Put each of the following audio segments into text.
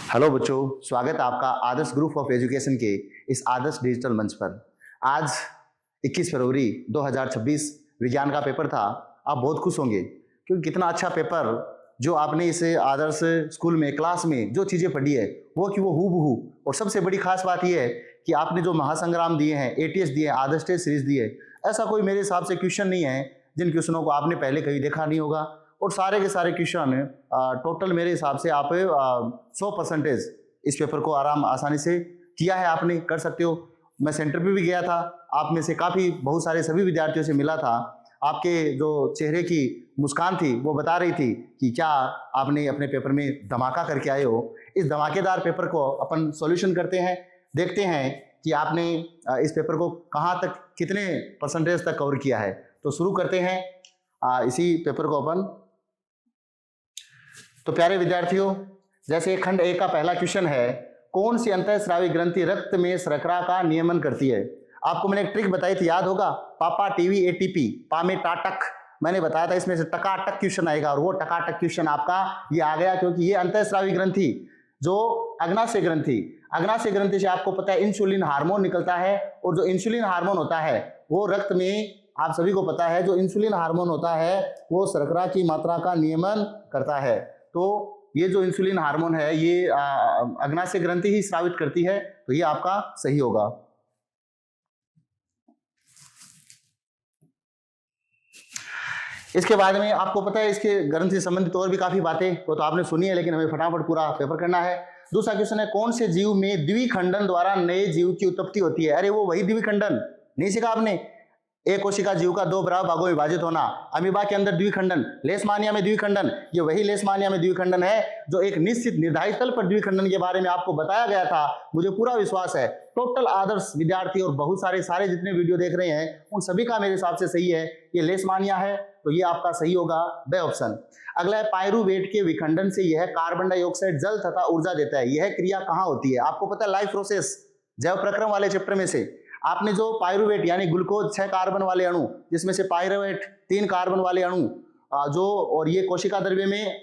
Hello बच्चों, स्वागत है आपका आदर्श ग्रुप ऑफ एजुकेशन के इस आदर्श डिजिटल मंच पर। आज 21 फरवरी 2026 विज्ञान का पेपर था। आप बहुत खुश होंगे क्योंकि कितना अच्छा पेपर जो आपने इस आदर्श स्कूल में क्लास में जो चीज़ें पढ़ी है वो हूबहू। और सबसे बड़ी खास बात यह है कि आपने जो महासंग्राम दिए हैं, एटीएस दिए हैं, आदर्श टेस्ट सीरीज दिए, ऐसा कोई मेरे हिसाब से क्वेश्चन नहीं है जिन क्वेश्चनों को आपने पहले कहीं देखा नहीं होगा। और सारे के सारे क्वेश्चन टोटल मेरे हिसाब से आप 100% इस पेपर को आसानी से किया है, आपने कर सकते हो। मैं सेंटर पे भी गया था, आप में से काफ़ी बहुत सारे सभी विद्यार्थियों से मिला था। आपके जो चेहरे की मुस्कान थी वो बता रही थी कि क्या आपने अपने पेपर में धमाका करके आए हो। इस धमाकेदार पेपर को अपन सॉल्यूशन करते हैं, देखते हैं कि आपने इस पेपर को कहाँ तक कितने परसेंटेज तक कवर किया है। तो शुरू करते हैं इसी पेपर को अपन। तो प्यारे विद्यार्थियों, जैसे खंड ए का पहला क्वेश्चन है, कौन सी अंतःस्रावी ग्रंथि रक्त में शर्करा का नियमन करती है। आपको मैंने एक ट्रिक बताई थी, याद होगा, पापा टीवी एटीपी पामे टाटक। मैंने बताया था इसमें से टकाटक क्वेश्चन आएगा और वो टकाटक क्वेश्चन आपका ये आ गया, क्योंकि ये अंतःस्रावी ग्रंथि जो अग्नाशय ग्रंथि से आपको पता है इंसुलिन हार्मोन निकलता है। और जो इंसुलिन हार्मोन होता है वो रक्त में, आप सभी को पता है, जो इंसुलिन हार्मोन होता है वो शर्करा की मात्रा का नियमन करता है। तो ये जो इंसुलिन हार्मोन है ये अग्नाशय ग्रंथि ही स्रावित करती है, तो ये आपका सही होगा। इसके बाद में आपको पता है इसके ग्रंथ से संबंधित और भी काफी बातें वो तो आपने सुनी है, लेकिन हमें फटाफट पूरा पेपर करना है। दूसरा क्वेश्चन है, कौन से जीव में द्विखंडन द्वारा नए जीव की उत्पत्ति होती है। अरे वो वही द्विखंडन नहीं सीखा आपने, एक कोशिका जीव का दो बराबर भागों में विभाजित होना, अमीबा के अंदर द्विखंडन, लेशमानिया में द्विखंडन। ये वही लेशमानिया में द्विखंडन है जो एक निश्चित निर्धारित तल पर द्विखंडन के बारे में आपको बताया गया था। मुझे पूरा विश्वास है टोटल आदर्श विद्यार्थी और बहुत सारे जितने वीडियो देख रहे हैं उन सभी का मेरे हिसाब से सही है, ये लेशमानिया है, तो ये आपका सही होगा ब ऑप्शन। अगला है, पायरुवेट के विखंडन से यह कार्बन डाइऑक्साइड जल तथा ऊर्जा देता है। यह क्रिया कहाँ होती है। आपको पता है लाइफ प्रोसेस जैव प्रक्रम वाले चैप्टर में से आपने जो पायरुवेट यानी ग्लूकोज 6 कार्बन वाले अणु, जिसमें से पायरुवेट 3 कार्बन वाले अणु जो, और ये कोशिका द्रव्य में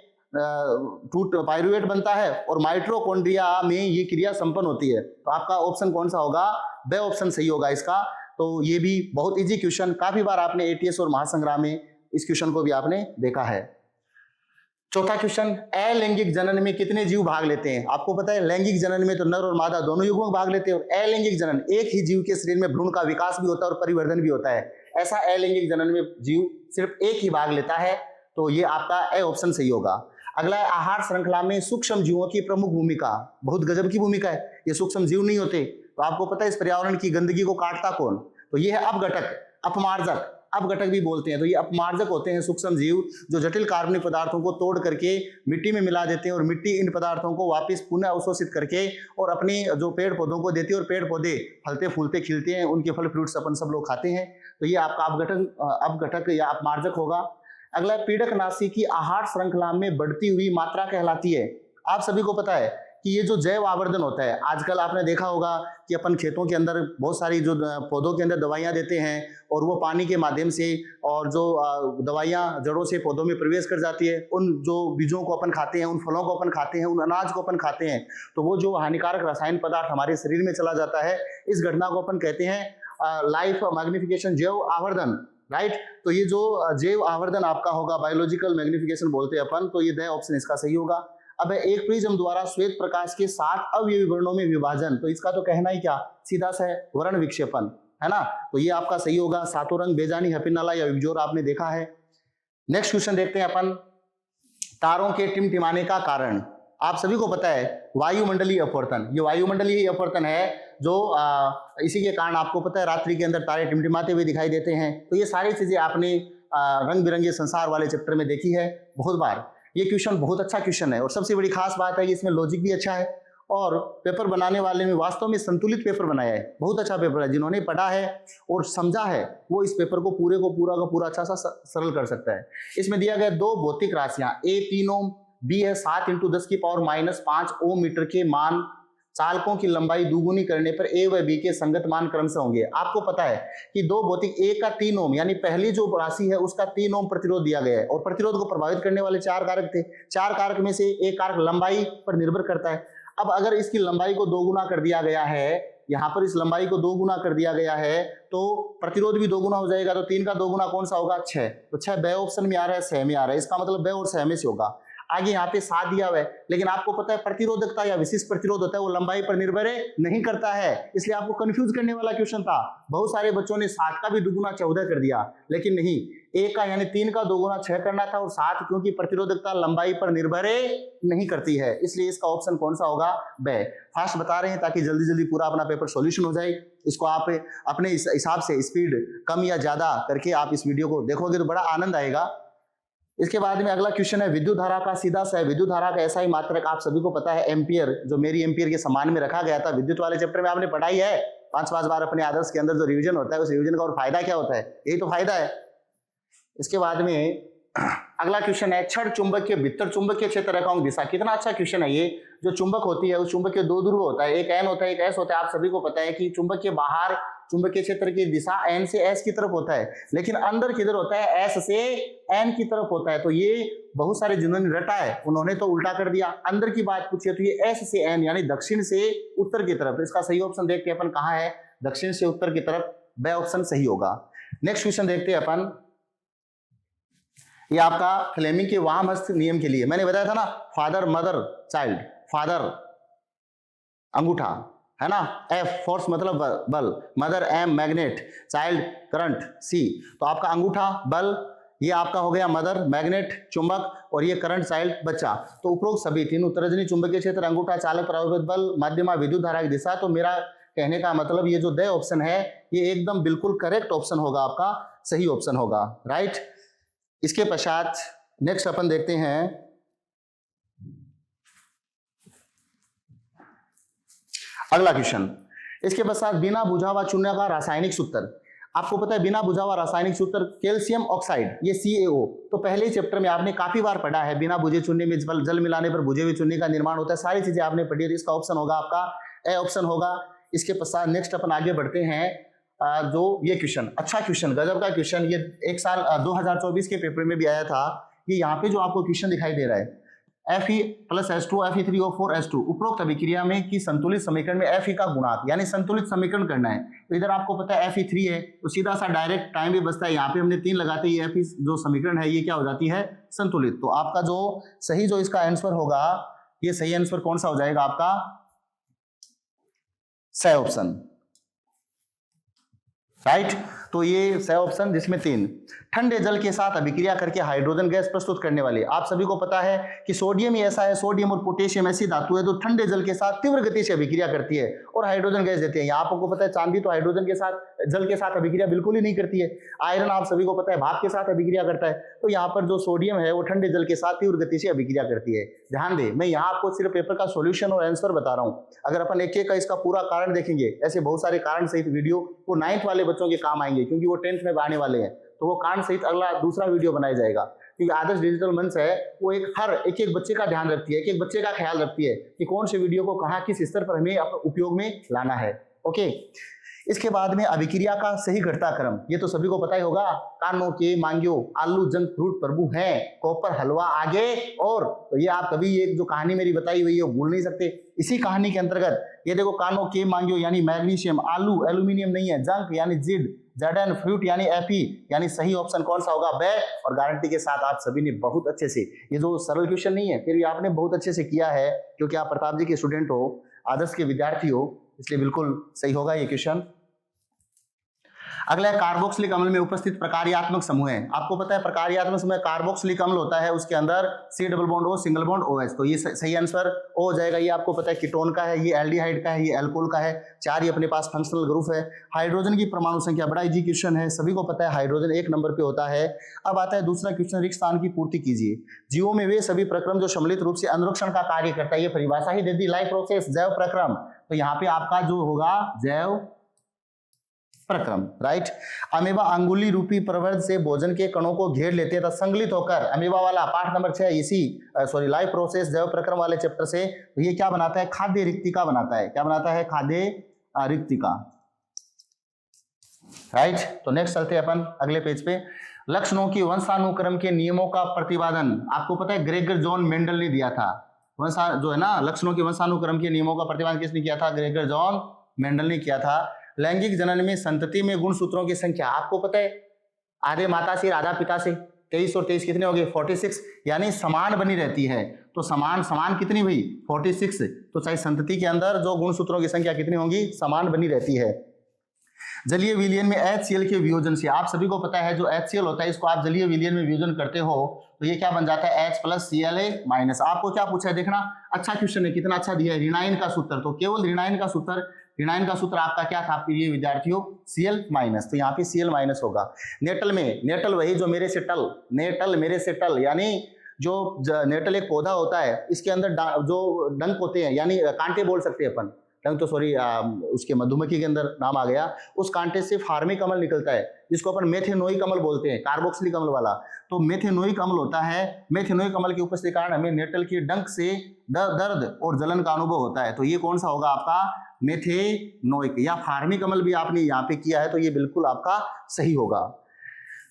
पायरुवेट बनता है और माइटोकॉन्ड्रिया में ये क्रिया संपन्न होती है। तो आपका ऑप्शन कौन सा होगा, ब ऑप्शन सही होगा इसका। तो ये भी बहुत इजी क्वेश्चन, काफी बार आपने एटीएस और महासंग्राम में इस क्वेश्चन को भी आपने देखा है। चौथा क्वेश्चन, अलैंगिक जनन में कितने जीव भाग लेते हैं। आपको पता है लैंगिक जनन में तो नर और मादा दोनों युग्मक भाग लेते हैं, और अलैंगिक जनन एक ही जीव के शरीर में भ्रूण का विकास भी होता है और परिवर्धन भी होता है। ऐसा अलैंगिक जनन में जीव सिर्फ एक ही भाग लेता है, तो ये आपका ए ऑप्शन सही होगा। अगला है, आहार श्रृंखला में सूक्ष्म जीवों की प्रमुख भूमिका। बहुत गजब की भूमिका है, ये सूक्ष्म जीव नहीं होते। तो आपको पता है इस पर्यावरण की गंदगी को काटता कौन, तो ये है अपघटक, अपमार्जक, अपघटक भी बोलते हैं। तो ये अपमार्जक होते हैं सूक्ष्म जीव जो जटिल कार्बनिक पदार्थों को तोड़ करके मिट्टी में मिला देते हैं और मिट्टी इन पदार्थों को वापस पुनः अवशोषित करके और अपनी जो पेड़ पौधों को देती है, और पेड़ पौधे फलते फूलते खिलते हैं, उनके फल फ्रूट्स अपन सब लोग खाते हैं। तो ये आपका अपघटक या अपमार्जक होगा। अगला, पीड़कनाशी की आहार श्रृंखला में बढ़ती हुई मात्रा कहलाती है। आप सभी को पता है कि ये जो जैव आवर्धन होता है, आजकल आपने देखा होगा कि अपन खेतों के अंदर बहुत सारी जो पौधों के अंदर दवाइयां देते हैं और वो पानी के माध्यम से, और जो दवाइयां जड़ों से पौधों में प्रवेश कर जाती है, उन जो बीजों को अपन खाते हैं, उन फलों को अपन खाते हैं, उन अनाज को अपन खाते हैं, तो वो जो हानिकारक रासायनिक पदार्थ हमारे शरीर में चला जाता है, इस घटना को अपन कहते हैं लाइफ मैग्निफिकेशन, जैव आवर्धन, राइट। तो ये जो जैव आवर्धन आपका होगा, बायोलॉजिकल मैग्निफिकेशन बोलते हैं अपन, तो ये द ऑप्शन इसका सही होगा। अब एक प्रिज्म द्वारा श्वेत प्रकाश के 7 अवयवी वर्णों में विभाजन, तो इसका तो कहना ही क्या, सीधा सा है वर्ण विक्षेपण, है ना। तो ये आपका सही होगा। सातों रंग बेजानी, हपिनाला या विबजोर आपने देखा है। नेक्स्ट क्वेश्चन देखते हैं अपन, तारों के टिमटिमाने का कारण। आप सभी को पता है वायुमंडलीय अपवर्तन, ये वायुमंडलीय अपवर्तन है जो इसी के कारण आपको पता है रात्रि के अंदर तारे टिमटिमाते हुए दिखाई देते हैं। तो ये सारी चीजें आपने रंग बिरंगे संसार वाले चैप्टर में देखी है बहुत बार। ये क्वेश्चन बहुत अच्छा क्वेश्चन है, और सबसे बड़ी खास बात है कि इसमें लॉजिक भी अच्छा है, और पेपर बनाने वाले ने वास्तव में संतुलित पेपर बनाया है। बहुत अच्छा पेपर है, जिन्होंने पढ़ा है और समझा है वो इस पेपर को पूरा का पूरा अच्छा सा सरल कर सकता है। इसमें दिया गया 2 भौतिक राशियां, ए 3 ओम, बी है 7 × 10⁻⁵ ओम मीटर के मान चालकों की लंबाई दुगुनी करने पर ए व बी के संगत मान क्रमशः होंगे। आपको पता है कि 2 भौतिक, ए का 3 ओम यानी पहली जो राशि है उसका 3 ओम प्रतिरोध दिया गया है, और प्रतिरोध को प्रभावित करने वाले 4 कारक थे। 4 कारक में से एक कारक लंबाई पर निर्भर करता है। अब अगर इसकी लंबाई को 2 गुना कर दिया गया है, यहाँ पर इस लंबाई को 2 गुना कर दिया गया है, तो प्रतिरोध भी 2 गुना हो जाएगा। तो 3 का 2 गुना कौन सा होगा? 6। तो 6 ब ऑप्शन में आ रहा है, 6 में आ रहा है, इसका मतलब ब और 6 में से होगा। आगे यहाँ पे 7 दिया हुआ है, लेकिन आपको पता है प्रतिरोधकता या विशिष्ट प्रतिरोध होता है वो लंबाई पर निर्भर नहीं करता है, इसलिए आपको कंफ्यूज करने वाला क्वेश्चन था। बहुत सारे बच्चों ने 7 का भी 2 गुना 14 कर दिया, लेकिन नहीं, 1 का यानी 3 का 2 गुना 6 करना था, और 7 क्योंकि प्रतिरोधकता लंबाई पर निर्भर नहीं करती है, इसलिए इसका ऑप्शन कौन सा होगा? ब। फास्ट बता रहे हैं ताकि जल्दी जल्दी पूरा अपना पेपर सॉल्यूशन हो जाए। इसको आप अपने हिसाब से स्पीड कम या ज्यादा करके आप इस वीडियो को देखोगे तो बड़ा आनंद आएगा। इसके बाद में अगला क्वेश्चन है विद्युत धारा का सीधा सा। विद्युत धारा का ऐसा ही मात्रक आप सभी को पता है एम्पियर, जो मेरी एम्पियर के समान में रखा गया था। विद्युत वाले चैप्टर में आपने पढ़ाई है 5-5 बार अपने आदर्श के अंदर। जो रिवीजन होता है उस रिवीजन का और फायदा क्या होता है? यही तो फायदा है। इसके बाद में अगला क्वेश्चन है क्षण चुंबक के भीतर चुंबकीय क्षेत्र रेखाओं दिशा। कितना अच्छा क्वेश्चन है ये। जो चुंबक होती है उस चुंबक के 2 ध्रुव होता है, एक एन होता है एक एस होता है। आप सभी को पता है कि चुंबक के बाहर चुंबकीय क्षेत्र की दिशा एन से एस की तरफ होता है, लेकिन अंदर किधर होता है? एस से एन की तरफ होता है। तो ये बहुत सारे जिन्होंने रटा है उन्होंने तो उल्टा कर दिया। अंदर की बात पूछी है तो ये एस से एन यानी दक्षिण से उत्तर की तरफ। इसका सही ऑप्शन देखते हैं अपन कहाँ है? दक्षिण से उत्तर की तरफ, ब ऑप्शन सही होगा। नेक्स्ट क्वेश्चन देखते हैं अपन। ये आपका फ्लेमिंग के वामहस्त नियम के लिए मैंने बताया था ना, फादर मदर चाइल्ड। फादर अंगूठा है ना, एफ फोर्स मतलब बल, mother M magnet, child current C. तो आपका अंगूठा बल, ये आपका हो गया मदर मैग्नेट चुंबक, और ये करंट चाइल्ड बच्चा। तो उपरोक्त सभी तीनों तर्जनी चुंबकीय क्षेत्र अंगूठा चालक प्रभावित बल मध्यमा विद्युत धारा की दिशा। तो मेरा कहने का मतलब ये जो द ऑप्शन है ये एकदम बिल्कुल करेक्ट ऑप्शन होगा, आपका सही ऑप्शन होगा, राइट। इसके पश्चात नेक्स्ट अपन देखते हैं अगला क्वेश्चन। इसके पश्चात बिना बुझा हुआ चूना का रासायनिक सूत्र। आपको पता है बिना बुझा हुआ रासायनिक सूत्र कैल्शियम ऑक्साइड, ये CaO। तो पहले ही चैप्टर में आपने काफी बार पढ़ा है, बिना बुझे चूने में जल मिलाने पर बुझे हुए चूने का निर्माण होता है। सारी चीजें आपने पढ़ी है, इसका ऑप्शन होगा आपका ए ऑप्शन होगा। इसके पश्चात नेक्स्ट अपन आगे बढ़ते हैं। जो ये क्वेश्चन अच्छा क्वेश्चन, गजब का क्वेश्चन, ये एक साल 2024 के पेपर में भी आया था। ये यहाँ पे जो आपको क्वेश्चन दिखाई दे रहा है Fe + H2 Fe3O4 H2 उपरोक्त अभिक्रिया में की संतुलित समीकरण में Fe का गुणांक यानी संतुलित समीकरण करना है। तो इधर आपको पता है Fe3 है, तो सीधा सा डायरेक्ट टाइम भी बचता है। यहाँ पे हमने 3 लगाते ही Fe जो समीकरण है ये क्या हो जाती है? संतुलित। तो आपका जो सही जो इसका आंसर होगा, ये सही आंसर कौन सा हो जाएगा आपका? सही ऑप्शन, राइट। तो ये सही ऑप्शन जिसमें 3। ठंडे जल के साथ अभिक्रिया करके हाइड्रोजन गैस प्रस्तुत करने वाले। आप सभी को पता है कि सोडियम ही ऐसा है, सोडियम और पोटेशियम ऐसी धातु है जो ठंडे जल के साथ तीव्र गति से अभिक्रिया करती है और हाइड्रोजन गैस देती है। यहाँ आपको पता है चांदी तो हाइड्रोजन के साथ जल के साथ अभिक्रिया बिल्कुल ही नहीं करती है। आयरन आप सभी को पता है भाप के साथ अभिक्रिया करता है। तो यहाँ पर जो सोडियम है वो ठंडे जल के साथ तीव्र गति से अभिक्रिया करती है। ध्यान दे, मैं यहाँ आपको सिर्फ पेपर का सोल्यूशन और आंसर बता रहा हूँ। अगर अपन एक एक का इसका पूरा कारण देखेंगे, ऐसे बहुत सारे कारण सहित वीडियो वो 9th वाले बच्चों के काम आएंगे, क्योंकि वो 10th में आने वाले हैं। तो वो कारण सहित अगला दूसरा वीडियो बनाया जाएगा, क्योंकि आदर्श डिजिटल मंच है वो एक एक बच्चे का ध्यान रखती है, एक एक बच्चे का ख्याल रखती है कि कौन से वीडियो को कहाँ किस स्तर पर हमें उपयोग में लाना है। ओके, इसके बाद में अभिक्रिया का सही घटनाक्रम, ये तो सभी को पता ही होगा। कानो के मांगियो आलू जंक फ्रूट प्रभु हैं, कॉपर हलवा आगे और। तो ये आप कभी एक जो कहानी मेरी बताई हुई है वो भूल नहीं सकते। इसी कहानी के अंतर्गत ये देखो, कानो के मांगियो यानी मैग्नीशियम, आलू एल्यूमिनियम नहीं है, जंक यानी जिड, जर्डन फ्रूट यानी एपी, यानी सही ऑप्शन कौन सा होगा? ब। और गारंटी के साथ आप सभी ने बहुत अच्छे से, ये जो सरल क्वेश्चन नहीं है फिर भी आपने बहुत अच्छे से किया है, क्योंकि आप प्रताप जी के स्टूडेंट हो, आदर्श के विद्यार्थी हो, इसलिए बिल्कुल सही होगा ये क्वेश्चन। अगला है कार्बोक्सिलिक अम्ल में उपस्थित प्रकार्यात्मक समूह है। आपको पता है प्रकार्यात्मक समूह कार्बोक्सिलिक अम्ल होता है, उसके अंदर C double bond O single bond OH। तो ये सही आंसर O हो जाएगा। ये आपको पता है कीटोन का है, ये एल्डिहाइड का है, ये एल्कोहल का है। 4 ही अपने पास फंक्शनल ग्रुप है। हाइड्रोजन की परमाणु संख्या बड़ा इजी क्वेश्चन है, सभी को पता है हाइड्रोजन 1 नंबर पे होता है। अब आता है दूसरा क्वेश्चन, रिक्त स्थान की पूर्ति कीजिए। जीवों में वे सभी प्रक्रम जो सम्मिलित रूप से अनुरक्षण का कार्य करता है, ये परिभाषा ही दे दी, लाइफ प्रोसेस जैव प्रक्रम। तो यहाँ पे आपका जो होगा जैव प्रक्रम, राइट। अमीबा अंगुली रूपी प्रवर्ध से भोजन के कणों को घेर लेते हैं, संगलित होकर, अमीबा वाला पाठ नंबर 6 इसी लाइफ प्रोसेस जैव प्रक्रम वाले चैप्टर से। तो ये क्या बनाता है? खाद्य रिक्तिका बनाता है। क्या बनाता है? खाद्य रिक्तिका, राइट। तो नेक्स्ट चलते हैं अपन अगले पेज पे। लक्षणों की वंशानुक्रम के नियमों का प्रतिपादन। आपको पता है ग्रेगर जॉन मेंडल ने दिया था। जो है ना लक्षणों के वंशानुक्रम के नियमों का प्रतिपादन किसने किया था? ग्रेगर जॉन मेंडल ने किया था। लैंगिक जनन में संतति में गुणसूत्रों की संख्या आपको पता है, आधे माता से आधा पिता से, 23 और 23 कितने हो गए? 46, यानी समान बनी रहती है। तो समान कितनी हुई? 46। तो चाहे संतति के अंदर जो गुणसूत्रों की संख्या कितनी होंगी? समान बनी रहती है। जलीय विलयन में HCl के वियोजन से, आप सभी को पता है जो HCl होता है इसको आप जलीय विलयन में वियोजन करते हो तो ये क्या बन जाता है? H + Cl A-। आपको क्या पूछा है देखना, अच्छा क्वेश्चन है, कितना अच्छा दिया है। ऋणायन का सूत्र, तो केवल ऋणायन का सूत्र आपका क्या था प्रिय विद्यार्थियों? Cl-। तो यहाँ पे Cl- होगा। नेटल में, नेटल वही जो मेरे से टल, नेटल मेरे से टल, यानी जो नेटल एक पौधा होता है इसके अंदर जो डंक होते हैं यानी कांटे बोल सकते हैं अपन, डंक तो सॉरी उसके मधुमक्खी के अंदर नाम आ गया, उस कांटे से फार्मी कमल निकलता है जिसको अपन मेथेनोई कमल बोलते हैं, कार्बोक्सिलिक अम्ल वाला। तो मेथेनोई कमल होता है, मेथेनोई कमल की उपस्थिति के कारण हमें नेटल के डंक से दर्द और जलन का अनुभव होता है। तो ये कौन सा होगा आपका? मेथेनोइक, या फार्मी कमल भी आपने यहाँ पे किया है तो ये बिल्कुल आपका सही होगा।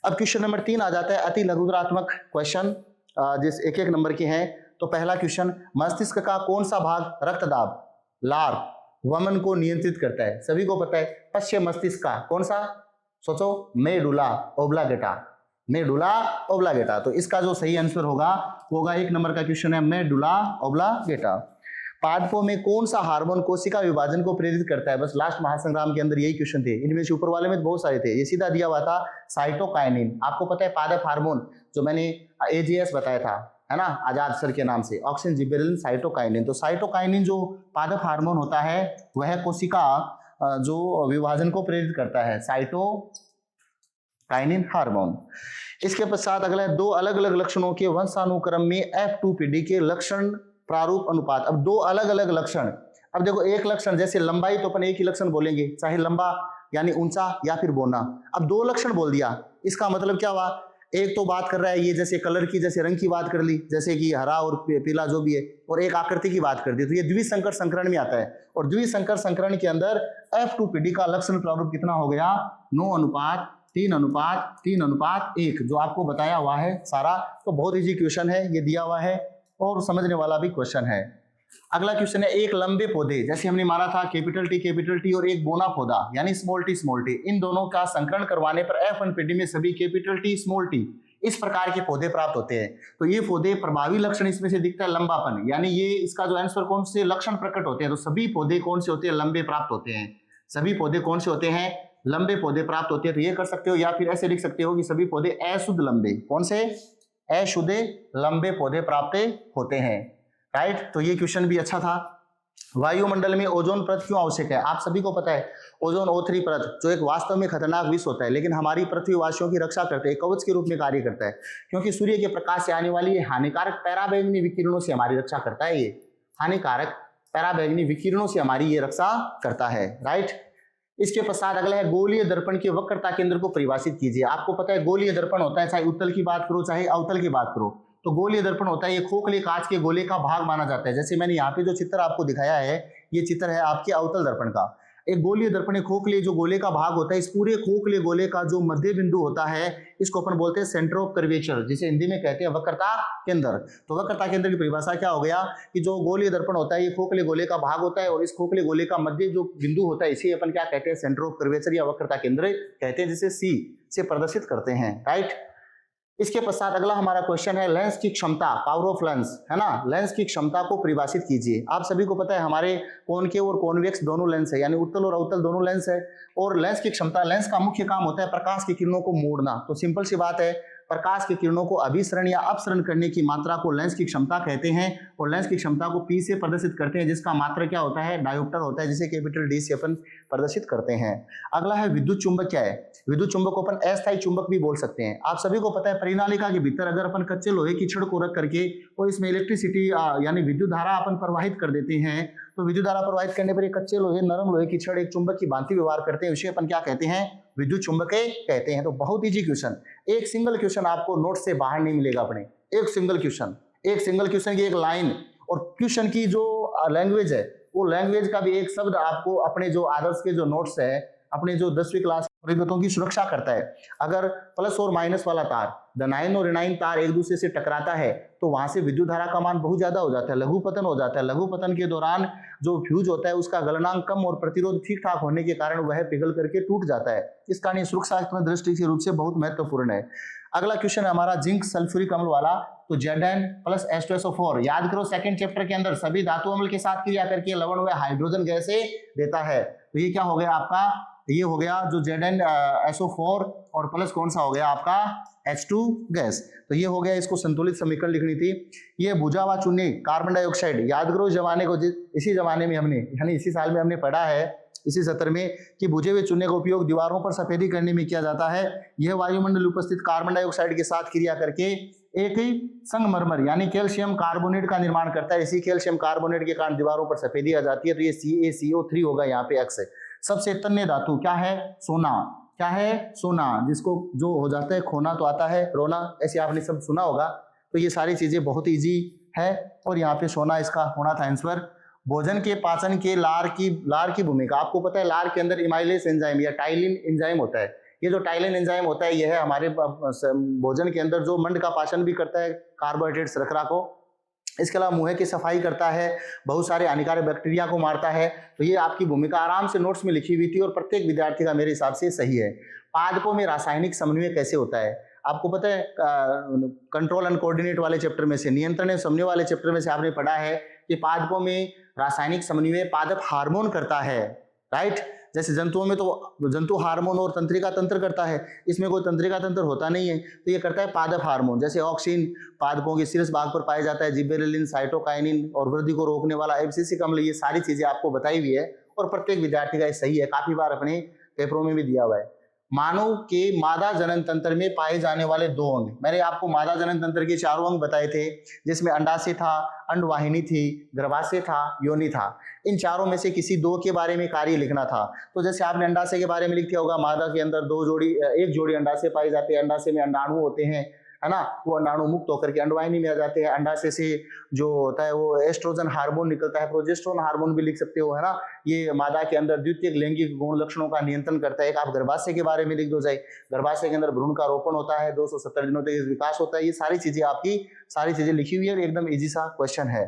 अब क्वेश्चन नंबर 3 आ जाता है, अति लघुत्तरात्मक क्वेश्चन जिस एक नंबर के हैं। तो पहला क्वेश्चन, मस्तिष्क का कौन सा भाग रक्तदाब, लार, वमन को नियंत्रित करता है? सभी को पता है पश्च मस्तिष्क का कौन सा? सोचो, मेडुला ओब्लांगेटा, मेडुला ओब्लांगेटा। तो इसका जो सही आंसर होगा 1 नंबर का क्वेश्चन है मेडुला ओब्लांगेटा। पादपों में कौन सा हार्मोन कोशिका विभाजन को प्रेरित करता है? बस लास्ट महासंग्राम के अंदर यही क्वेश्चन थे, इनमें से ऊपर वाले में बहुत सारे थे, ये सीधा दिया हुआ था साइटोकाइनिन। आपको पता है पादप हार्मोन जो मैंने AGS बताया था, है ना, आजाद सर के नाम से, ऑक्सिन जिबेरेलिन साइटोकाइनिन। तो साइटोकाइनिन जो पादप हार्मोन होता है वह कोशिका जो विभाजन को प्रेरित करता है, साइटोकाइनिन हार्मोन। इसके पश्चात अगला है, 2 अलग अलग लक्षणों के वंशानुक्रम में F2PD के लक्षण प्रारूप अनुपात। अब 2 अलग अलग लक्षण, अब देखो एक लक्षण जैसे लंबाई तो अपन एक ही लक्षण बोलेंगे, चाहे लंबा यानी ऊंचा या फिर बोना। अब 2 लक्षण बोल दिया, इसका मतलब क्या हुआ? एक तो बात कर रहा है ये जैसे कलर की, जैसे रंग की बात कर ली, जैसे कि हरा और पीला जो भी है, और एक आकृति की बात कर दी, तो ये द्विसंकर संकरण में आता है। और द्विसंकर संकरण के अंदर F2PD का लक्षण प्रारूप कितना हो गया? 9:3:3:1, जो आपको बताया हुआ है सारा। तो बहुत इजी क्वेश्चन है, ये दिया हुआ है और समझने वाला भी क्वेश्चन है। अगला क्वेश्चन है, एक लंबे पौधे जैसे हमने माना था T और एक बोना पौधा यानी स्मॉल टी, इन दोनों का संकरण करवाने पर F1PD में सभी T स्मॉल टी इस प्रकार के पौधे प्राप्त होते हैं। तो ये पौधे प्रभावी लक्षण इसमें से दिखता है लंबापन, यानी ये इसका जो आंसर कौन से लक्षण प्रकट होते हैं? तो सभी पौधे कौन से होते हैं? लंबे प्राप्त होते हैं। सभी पौधे कौन से होते हैं? लंबे पौधे प्राप्त होते हैं। तो ये कर सकते हो, या फिर ऐसे लिख सकते हो कि सभी पौधे अशुद्ध लंबे, कौन से? अशुद्ध लंबे पौधे प्राप्त होते हैं, राइट। तो ये क्वेश्चन भी अच्छा था। वायुमंडल में ओजोन परत क्यों आवश्यक है? आप सभी को पता है ओजोन O3 परत जो एक वास्तव में खतरनाक विष होता है, लेकिन हमारी पृथ्वीवासियों की रक्षा करते हैं, कवच के रूप में कार्य करता है, क्योंकि सूर्य के प्रकाश से आने वाली हानिकारक पराबैंगनी विकिरणों से हमारी रक्षा करता है। ये हानिकारक पराबैंगनी विकिरणों से हमारी ये रक्षा करता है, राइट। इसके पश्चात अगला है, गोलीय दर्पण की वक्रता केंद्र को परिभाषित कीजिए। आपको पता है गोलीय दर्पण होता है, चाहे उत्तल की बात करो चाहे अवतल की बात करो, तो गोलीय दर्पण होता है ये खोखले कांच के गोले का भाग माना जाता है। जैसे मैंने यहाँ पे जो चित्र आपको दिखाया है, ये चित्र है आपके अवतल दर्पण का। एक गोलीय दर्पण खोखले जो गोले का भाग होता है, इस पूरे खोखले गोले का जो मध्य बिंदु होता है इसको अपन बोलते हैं सेंटर ऑफ कर्वेचर, जिसे हिंदी में कहते हैं वक्रता केंद्र। तो वक्रता केंद्र की परिभाषा क्या हो गया कि जो गोलीय दर्पण होता है ये खोखले गोले का भाग होता है, और इस खोखले गोले का मध्य जो बिंदु होता है इसे अपन क्या कहते हैं? सेंटर ऑफ कर्वेचर या वक्रता केंद्र कहते हैं, जिसे C से प्रदर्शित करते हैं, राइट। इसके पश्चात अगला हमारा क्वेश्चन है, लेंस की क्षमता, पावर ऑफ लेंस, है ना, लेंस की क्षमता को परिभाषित कीजिए। आप सभी को पता है हमारे कॉनकेव और कॉन्वेक्स दोनों लेंस है, यानी उत्तल और अवतल दोनों लेंस है। और लेंस की क्षमता, लेंस का मुख्य काम होता है प्रकाश की किरणों को मोड़ना। तो सिंपल सी बात है, प्रकाश की किरणों को अभिसरण या अपसरण करने की मात्रा को लेंस की क्षमता कहते हैं, और लेंस की क्षमता को P से प्रदर्शित करते हैं, जिसका मात्रा क्या होता है? डायोप्टर होता है, जिसे कैपिटल D से अपन प्रदर्शित करते हैं। अगला है विद्युत चुंबक क्या है? विद्युत चुंबक को अपन अस्थायी चुंबक भी बोल सकते हैं। आप सभी को पता है परिनालिका के भीतर अगर अपन कच्चे लोहे की छड़ को रख करके और इसमें इलेक्ट्रिसिटी यानी विद्युत धारा अपन प्रवाहित कर देते हैं, तो विद्युत धारा प्रवाहित करने पर ये कच्चे लोहे, नरम लोहे की छड़ एक चुंबक की भांति व्यवहार करते हैं, उसे अपन क्या कहते हैं? विद्युत चुंबक कहते हैं। तो बहुत इजी क्वेश्चन, एक सिंगल क्वेश्चन आपको नोट से बाहर नहीं मिलेगा अपने, एक सिंगल क्वेश्चन की एक लाइन, और क्वेश्चन की जो लैंग्वेज है वो लैंग्वेज का भी एक शब्द आपको अपने जो आदर्श के जो नोट्स है, अपने जो 10वीं क्लास परिपथों की सुरक्षा करता है। अगर प्लस और माइनस वाला तार, धनायन और ऋणायन तार एक दूसरे से टकराता है तो वहां से विद्युत धारा का मान बहुत ज्यादा हो जाता है, लघु पतन हो जाता है। लघु पतन के दौरान जो फ्यूज होता है उसका गलनांक कम और प्रतिरोध ठीक ठाक होने के कारण वह पिघल करके टूट जाता है। इस कारण ये सुरक्षात्मक दृष्टि से रूप से बहुत महत्वपूर्ण है। अगला क्वेश्चन है हमारा जिंक सल्फ्यूरिक अम्ल वाला, तो Zn प्लस H2SO4। याद करो सेकंड चैप्टर के अंदर सभी धातु अम्ल के साथ क्रिया करके लवण व हाइड्रोजन गैसें देता है। तो ये क्या हो गया आपका, ये हो गया जो ZnSO4 और प्लस कौन सा हो गया आपका H2 गैस। तो ये हो गया, इसको संतुलित समीकरण लिखनी थी। ये भुजा व चूने कार्बन डाइऑक्साइड, याद करो इस जमाने को, इसी जमाने में हमने यानी इसी साल में हमने पढ़ा है इसी सत्र में कि बुझे हुए चूने का उपयोग दीवारों पर सफेदी करने में किया जाता है। यह वायुमंडल उपस्थित कार्बन डाइऑक्साइड के साथ क्रिया करके एक ही संगमरमर यानी कैल्शियम कार्बोनेट का निर्माण करता है। इसी कैल्शियम कार्बोनेट के कारण दीवारों पर सफेदी आ जाती है। तो ये CaCO3 होगा यहाँ पे X है। सबसे तन्य धातु क्या है, सोना। क्या है, सोना, जिसको जो हो जाता है खोना तो आता है रोना, ऐसे आपने सब सुना होगा। तो ये सारी चीजें बहुत इजी है और यहाँ पे सोना इसका होना था आंसर। भोजन के पाचन के लार की भूमिका, आपको पता है लार के अंदर इमाइलेस एंजाइम या टाइलिन एंजाइम होता है। ये जो टाइलिन एंजाइम होता है यह है हमारे भोजन के अंदर जो मंड का पाचन भी करता है कार्बोहाइड्रेट शर्करा को। इसके अलावा मुंह की सफाई करता है, बहुत सारे हानिकारक बैक्टीरिया को मारता है। तो ये आपकी भूमिका आराम से नोट्स में लिखी हुई थी और प्रत्येक विद्यार्थी का मेरे हिसाब से सही है। पादपों में रासायनिक समन्वय कैसे होता है, आपको पता है कंट्रोल एंड कोऑर्डिनेट वाले चैप्टर में से, नियंत्रण एवं समन्वय वाले चैप्टर में से आपने पढ़ा है कि पादपों में रासायनिक समन्वय पादप हार्मोन करता है, राइट। जैसे जंतुओं में तो जंतु हार्मोन और तंत्रिका तंत्र करता है, इसमें कोई तंत्रिका तंत्र होता नहीं है, तो ये करता है पादप हार्मोन। जैसे ऑक्सीन पादपों के शीर्ष भाग पर पाया जाता है, जिबेरेलिन, साइटोकाइनिन और वृद्धि को रोकने वाला एब्सिसिक अम्ल, ये सारी चीजें आपको बताई हुई है और प्रत्येक विद्यार्थी का ये सही है, काफी बार अपने पेपरों में भी दिया हुआ है। मानव के मादा जनन तंत्र में पाए जाने वाले 2 अंग, मैंने आपको मादा जनन तंत्र के 4 अंग बताए थे, जिसमें अंडाशय था, अंडवाहिनी थी, गर्भाशय था, योनि था। इन चारों में से किसी 2 के बारे में कार्य लिखना था। तो जैसे आपने अंडाशय के बारे में लिख दिया होगा, मादा के अंदर 1 जोड़ी अंडाशय पाए जाते हैं, अंडाशय में अंडाणु होते हैं, है ना, वो अंडाणु मुक्त होकर के अंडवाहिनी में आ जाते हैं। अंडाशय से जो होता है वो एस्ट्रोजन हार्मोन निकलता है, प्रोजेस्टेरोन हार्मोन भी लिख सकते हो, है ना। ये मादा के अंदर द्वितीयक लैंगिक गुण लक्षणों का नियंत्रण करता है। एक आप गर्भाशय के बारे में लिख दो जाए, गर्भाशय के अंदर भ्रूण का रोपण होता है, 270 दिनों तक विकास होता है। ये सारी चीजें आपकी सारी चीजें लिखी हुई है और एकदम इजी सा क्वेश्चन है।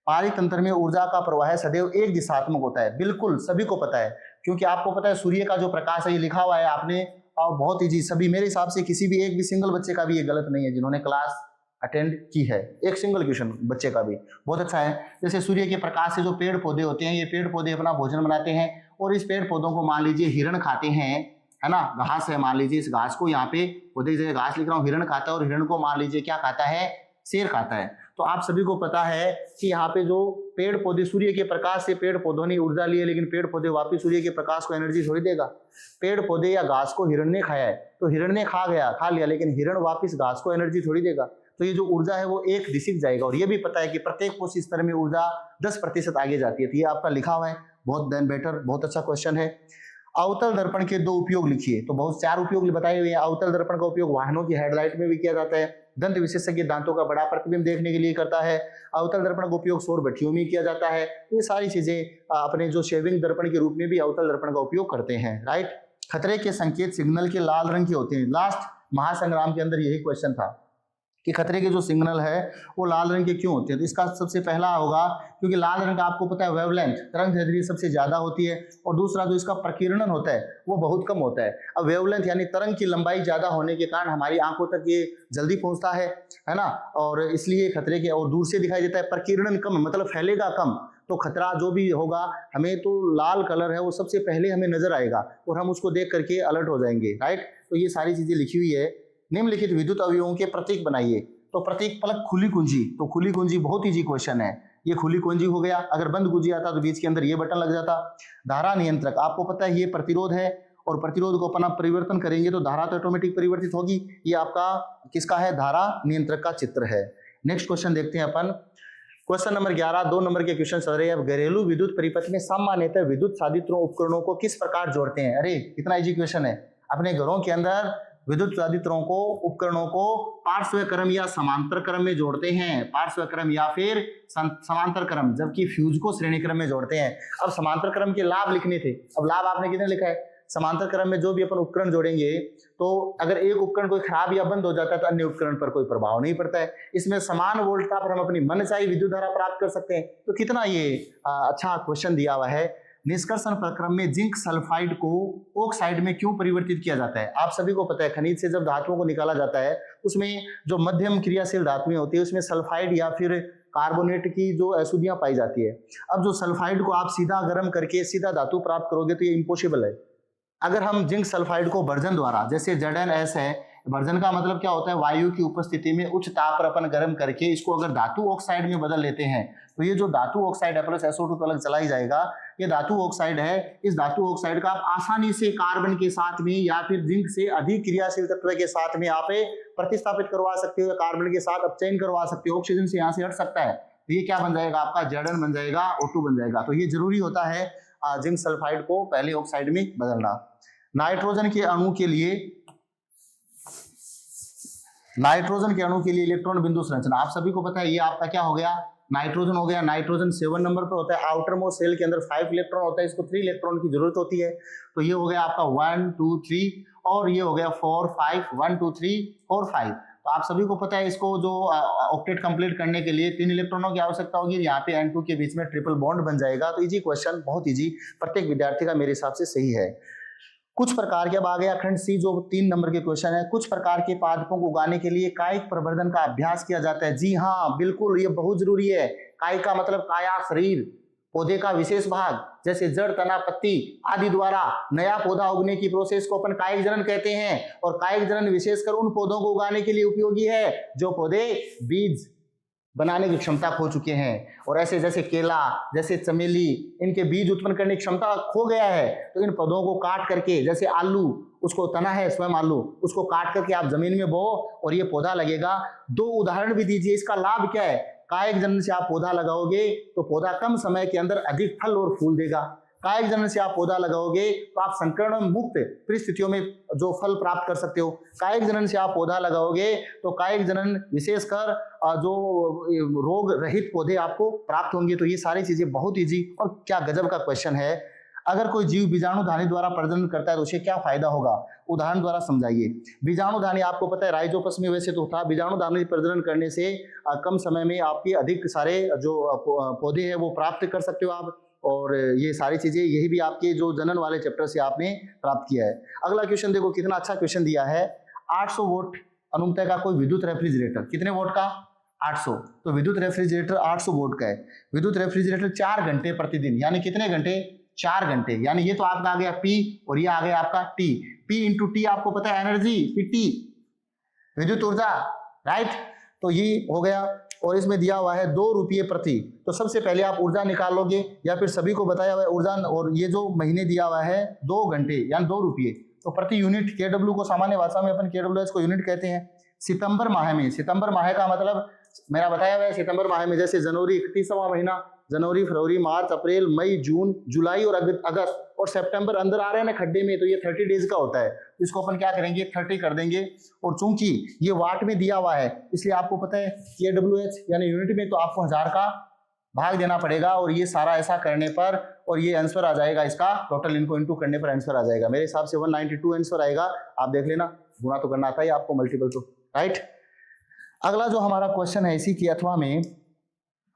पारितंत्र में ऊर्जा का प्रवाह सदैव एक दिशात्मक होता है, बिल्कुल सभी को पता है, क्योंकि आपको पता है सूर्य का जो प्रकाश है ये लिखा हुआ है आपने, और बहुत इजी, सभी मेरे हिसाब से किसी भी एक भी सिंगल बच्चे का भी ये गलत नहीं है जिन्होंने क्लास अटेंड की है, एक सिंगल क्वेश्चन बच्चे का भी बहुत अच्छा है। जैसे सूर्य के प्रकाश से जो पेड़ पौधे होते हैं, ये पेड़ पौधे अपना भोजन बनाते हैं और इस पेड़ पौधों को मान लीजिए हिरण खाते हैं, है ना, घास है मान लीजिए, इस घास को यहाँ पे पौधे की जगह घास लिख रहा हूँ, हिरण खाता है और हिरण को मान लीजिए क्या खाता है, शेर खाता है। तो आप सभी को पता है कि यहाँ पे जो पेड़ पौधे, सूर्य के प्रकाश से पेड़ पौधों ने ऊर्जा ली है, लेकिन पेड़ पौधे वापिस सूर्य के प्रकाश को एनर्जी थोड़ी देगा। पेड़ पौधे या घास को हिरण ने खाया है तो हिरण ने खा लिया, लेकिन हिरण वापिस घास को एनर्जी थोड़ी देगा। तो ये जो ऊर्जा है वो एक दिशा जाएगा। और ये भी पता है कि प्रत्येक कोश स्तर में ऊर्जा 10% आगे जाती है। तो ये आपका लिखा हुआ है, बहुत देन बेटर, बहुत अच्छा क्वेश्चन है। अवतल दर्पण के 2 उपयोग लिखिए, तो बहुत 4 उपयोग बताए हुए हैं। अवतल दर्पण का उपयोग वाहनों की हेडलाइट में भी किया जाता है, दंत विशेषज्ञ दांतों का बड़ा प्रतिबिंब देखने के लिए करता है। अवतल दर्पण का उपयोग सौर भट्टियों में किया जाता है। ये सारी चीजें अपने जो शेविंग दर्पण के रूप में भी अवतल दर्पण का उपयोग करते हैं, राइट। खतरे के संकेत सिग्नल के लाल रंग के होते हैं। लास्ट महासंग्राम के अंदर यही क्वेश्चन था कि खतरे के जो सिग्नल है वो लाल रंग के क्यों होते हैं। तो इसका सबसे पहला होगा क्योंकि लाल रंग का आपको पता है वेवलेंथ, तरंग दैर्ध्य सबसे ज्यादा होती है, और दूसरा जो इसका प्रकीर्णन होता है वो बहुत कम होता है। अब वेवलेंथ यानी तरंग की लंबाई ज्यादा होने के कारण हमारी आंखों तक ये जल्दी पहुंचता है ना, और इसलिए खतरे के, और दूर से दिखाई देता है। प्रकीर्णन कम मतलब फैलेगा कम, तो खतरा जो भी होगा हमें तो लाल कलर है वो सबसे पहले हमें नजर आएगा और हम उसको देख करके अलर्ट हो जाएंगे, राइट। तो ये सारी चीजें लिखी हुई है। निम्नलिखित विद्युत अवयवों के प्रतीक बनाइए। तो प्रतीक फलक खुली कुंजी, तो खुली कुंजी बहुत इजी क्वेश्चन है, ये खुली कुंजी हो गया। अगर बंद कुंजी आता तो बीच के अंदर ये बटन लग जाता। धारा नियंत्रक, आपको पता है ये प्रतिरोध है और प्रतिरोध को अपना परिवर्तन करेंगे तो धारा तो ऑटोमेटिक परिवर्तित होगी। ये आपका किसका है, धारा नियंत्रक का चित्र है। नेक्स्ट क्वेश्चन देखते हैं अपन, क्वेश्चन नंबर 11, 2 नंबर के क्वेश्चन चल रहे हैं। अब घरेलू विद्युत परिपथ में सामान्यतः विद्युत साधित्रों उपकरणों को किस प्रकार जोड़ते हैं। अरे कितना इजी क्वेश्चन है। अपने घरों के अंदर विद्युत साधित्रों को, उपकरणों को पार्श्व क्रम या समांतर क्रम में जोड़ते हैं, पार्श्व क्रम या फिर समांतर क्रम, जबकि फ्यूज को श्रेणी क्रम में जोड़ते हैं। अब समांतर क्रम के लाभ लिखने थे, अब लाभ आपने कितने लिखा है, समांतर क्रम में जो भी अपन उपकरण जोड़ेंगे तो अगर एक उपकरण कोई खराब या बंद हो जाता है तो अन्य उपकरण पर कोई प्रभाव नहीं पड़ता है। इसमें समान वोल्टता पर हम अपनी मनचाही विद्युत धारा प्राप्त कर सकते हैं। तो कितना ये अच्छा क्वेश्चन दिया हुआ है। निष्कर्षण प्रक्रम में जिंक सल्फाइड को ऑक्साइड में क्यों परिवर्तित किया जाता है? आप सभी को पता है खनिज से जब धातुओं को निकाला जाता है उसमें जो मध्यम क्रियाशील धातुएं होती है उसमें सल्फाइड या फिर कार्बोनेट की जो अशुद्धियां पाई जाती है। अब जो सल्फाइड को आप सीधा गर्म करके सीधा धातु प्राप्त करोगे तो ये इम्पॉसिबल है। अगर हम जिंक सल्फाइड को भर्जन द्वारा, जैसे ZnS है, भर्जन का मतलब क्या होता है, वायु की उपस्थिति में उच्च ताप पर अपन गर्म करके इसको अगर धातु ऑक्साइड में बदल लेते हैं तो ये जो धातु ऑक्साइड है प्लस SO2 तो अलग चला ही जाएगा, ये धातु ऑक्साइड है। इस धातु ऑक्साइड का आप आसानी से कार्बन के साथ में या फिर जिंक से अधिक क्रियाशील तत्व के साथ में आप प्रतिस्थापित करवा सकते हो या कार्बन के साथ अपचयन करवा सकते हो, ऑक्सीजन से यहाँ से हट सकता है। तो ये क्या बन जाएगा आपका, Zn बन जाएगा, O2 बन जाएगा। तो ये जरूरी होता है जिंक सल्फाइड को पहले ऑक्साइड में बदलना। नाइट्रोजन के अणु के लिए इलेक्ट्रॉन बिंदु संरचना आप सभी को पता है, ये आपका क्या हो गया, नाइट्रोजन हो गया। नाइट्रोजन 7 नंबर पर होता है, आउटर मोस्ट सेल के अंदर 5 इलेक्ट्रॉन होता है, इसको 3 इलेक्ट्रॉन की जरूरत होती है। तो ये हो गया आपका 1 2 3 और ये हो गया 4 5 1 2 3 4 5। तो आप सभी को पता है इसको जो ऑक्टेट कंप्लीट करने के लिए 3 इलेक्ट्रॉनों की आवश्यकता होगी, यहाँ पे N2 के बीच में ट्रिपल बॉन्ड बन जाएगा। तो इजी क्वेश्चन, बहुत इजी, प्रत्येक विद्यार्थी का मेरे हिसाब से सही है। कुछ प्रकार के, अब आ गया खंड सी जो 3 नंबर के क्वेश्चन है। कुछ प्रकार के पादपों को उगाने के लिए कायिक प्रवर्धन का अभ्यास किया जाता है। जी हाँ बिल्कुल, ये बहुत जरूरी है। कायिक का मतलब काया, शरीर, पौधे का विशेष भाग, जैसे जड़, तना, पत्ती आदि द्वारा नया पौधा उगने की प्रोसेस को अपन कायिक जनन कहते हैं। और कायिक जनन विशेषकर उन पौधों को उगाने के लिए उपयोगी है जो पौधे बीज बनाने की क्षमता खो चुके हैं। और ऐसे जैसे केला, जैसे चमेली, इनके बीज उत्पन्न करने की क्षमता खो गया है। तो इन पौधों को काट करके, जैसे आलू, उसको तना है स्वयं आलू, उसको काट करके आप जमीन में बो और ये पौधा लगेगा। 2 उदाहरण भी दीजिए, इसका लाभ क्या है। कायिक जनन से आप पौधा लगाओगे तो पौधा कम समय के अंदर अधिक फल और फूल देगा। कायिक जनन से आप पौधा लगाओगे तो आप संकरण मुक्त परिस्थितियों में जो फल प्राप्त कर सकते हो। कायिक जनन से आप पौधा लगाओगे तो कायिक जनन विशेषकर जो रोग रहित पौधे आपको प्राप्त होंगे। तो ये सारी चीजें बहुत इजी और क्या गजब का क्वेश्चन है। अगर कोई जीव बीजाणुधानी द्वारा प्रजनन करता है तो उसे क्या फायदा होगा, उदाहरण द्वारा समझाइए। बीजाणुधानी आपको पता है राइजोपस में वैसे तो था, बीजाणुधानी प्रजनन करने से कम समय में आपके अधिक सारे जो पौधे हैं वो प्राप्त कर सकते हो आप। और ये सारी चीजें यही भी आपके जो जनन वाले चैप्टर से आपने प्राप्त किया है। अगला क्वेश्चन देखो कितना अच्छा क्वेश्चन दिया है। 800 वोल्ट अनुमतः का कोई विद्युत रेफ्रिजरेटर, कितने वोल्ट का, 800। तो विद्युत रेफ्रिजरेटर 800 वोल्ट का है। विद्युत रेफ्रिजरेटर 4 घंटे प्रतिदिन, यानी कितने घंटे, 4 घंटे, यानी ये तो आपका आ गया P और ये आ गया आपका T। P इंटू टी आपको पता है एनर्जी, PT विद्युत ऊर्जा, राइट। तो ये हो गया और इसमें दिया हुआ है 2 रुपये प्रति। तो सबसे पहले आप ऊर्जा निकाल लोगे या फिर सभी को बताया हुआ है ऊर्जा, और ये जो महीने दिया हुआ है 2 घंटे यानी 2 रुपये, तो प्रति यूनिट KW को सामान्य भाषा में अपन KWH को यूनिट कहते हैं। सितंबर माह में, सितंबर माह का मतलब मेरा बताया हुआ है, सितंबर माह में जैसे जनवरी 31वां महीना, जनवरी, फरवरी, मार्च, अप्रैल, मई, जून, जुलाई और अगस्त और सितंबर अंदर आ रहे हैं ना खड्डे में, तो ये 30 डेज का होता है। इसको अपन क्या करेंगे, 30 कर देंगे। और चूंकि ये वाट में दिया हुआ है इसलिए आपको पता है KWH यानी यूनिट में, तो आपको 1000 का भाग देना पड़ेगा। और ये सारा ऐसा करने पर और ये आंसर आ जाएगा इसका, टोटल इनको इंटू करने पर आंसर आ जाएगा। मेरे हिसाब से 192 आंसर आएगा। आप देख लेना, गुणा तो करना आता है आपको, मल्टीपल तो, राइट। अगला जो हमारा क्वेश्चन है इसी की अथवा में,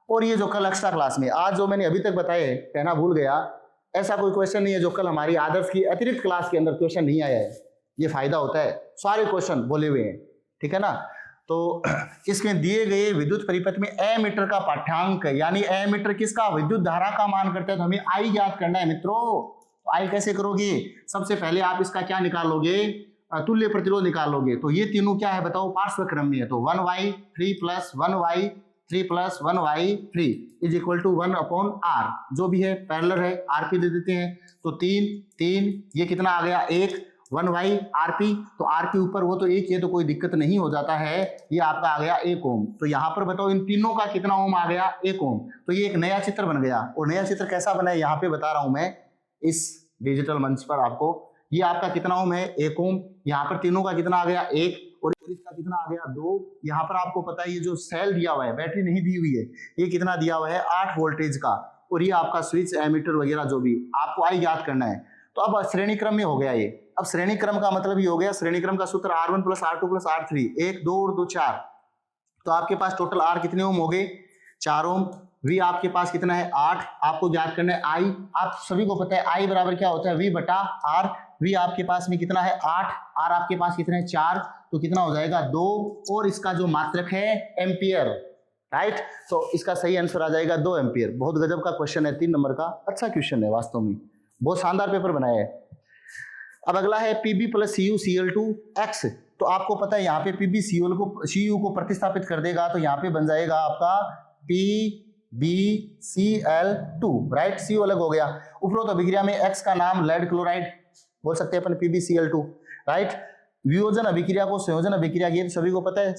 और ये जो कल एक्स्ट्रा क्लास में, आज जो मैंने अभी तक बताए कहना भूल गया, ऐसा कोई क्वेश्चन नहीं है जो कल हमारी आदर्श की अतिरिक्त क्लास के अंदर क्वेश्चन नहीं आया है। ये फायदा होता है, सारे क्वेश्चन बोले हुए हैं, ठीक है ना। तो इसमें दिए गए विद्युत परिपथ में एमीटर का पाठ्यांक, यानी एमीटर किसका, विद्युत धारा का मान करते हैं। तो हमें आई ज्ञात करना है मित्रों। तो आई कैसे करोगे, सबसे पहले आप इसका क्या निकालोगे, तुल्य प्रतिरोध निकालोगे। तो ये तीनों क्या है बताओ, पार्श्व क्रम में है। तो 1y3 + 1y3 + 1y3 is equal to 1/r, जो भी है पैरेलल है, RP दे देते हैं। तो 3 3, ये कितना आ गया 1, 1y RP। तो R के ऊपर वो तो 1 है तो कोई दिक्कत नहीं हो जाता है। ये आपका आ गया 1 ओम। तो यहाँ पर बताओ इन तीनों का कितना ओम आ गया, 1 ओम। तो ये एक नया चित्र बन गया। और नया चित्र कैसा बना है यहाँ पे बता रहा हूं मैं इस डिजिटल मंच पर आपको। ये आपका कितना ओम है, 1 ओम। यहाँ पर तीनों का कितना आ गया 1, और इसका कितना आ गया 2। यहाँ पर आपको पता है ये जो सेल दिया हुआ है, बैटरी नहीं दी हुई है, ये कितना दिया हुआ है 8 वोल्टेज का। और ये आपका स्विच, एमीटर वगैरह जो भी आपको आई याद करना है। तो अब श्रेणी क्रम में हो गया ये। अब श्रेणी क्रम का मतलब ये हो गया, श्रेणी क्रम का सूत्र R1 + R2 + R3, 1 2 और 2 4। तो आपके पास टोटल R कितने ओम हो गए? 4 ओम। V आपके पास कितना है? 8। आपको ज्ञात करना है I। आप सभी को पता है I बराबर क्या होता है? V बटा R। V आपके पास में कितना है? 8। R आपके पास कितना है? 4। तो कितना हो जाएगा? 2। और इसका जो मात्रक है एम्पियर, राइट। तो इसका सही आंसर आ जाएगा 2 एम्पियर। बहुत गजब का क्वेश्चन है, 3 नंबर का। अच्छा क्वेश्चन है वास्तव में, बहुत शानदार पेपर बनाया है। अब अगला है Pb + Cu Cl2 x। तो आपको पता है यहाँ पे Pb Cu को प्रतिस्थापित कर देगा तो यहाँ पे बन जाएगा आपका PbCl2, राइट। Cu अलग हो गया। उपरोक्त अभिक्रिया में X का नाम लेड क्लोराइड बोल सकते हैं अपन, PbCl2, राइट। वियोजन अभिक्रिया को संयोजन अभिक्रिया, ये सभी को पता है।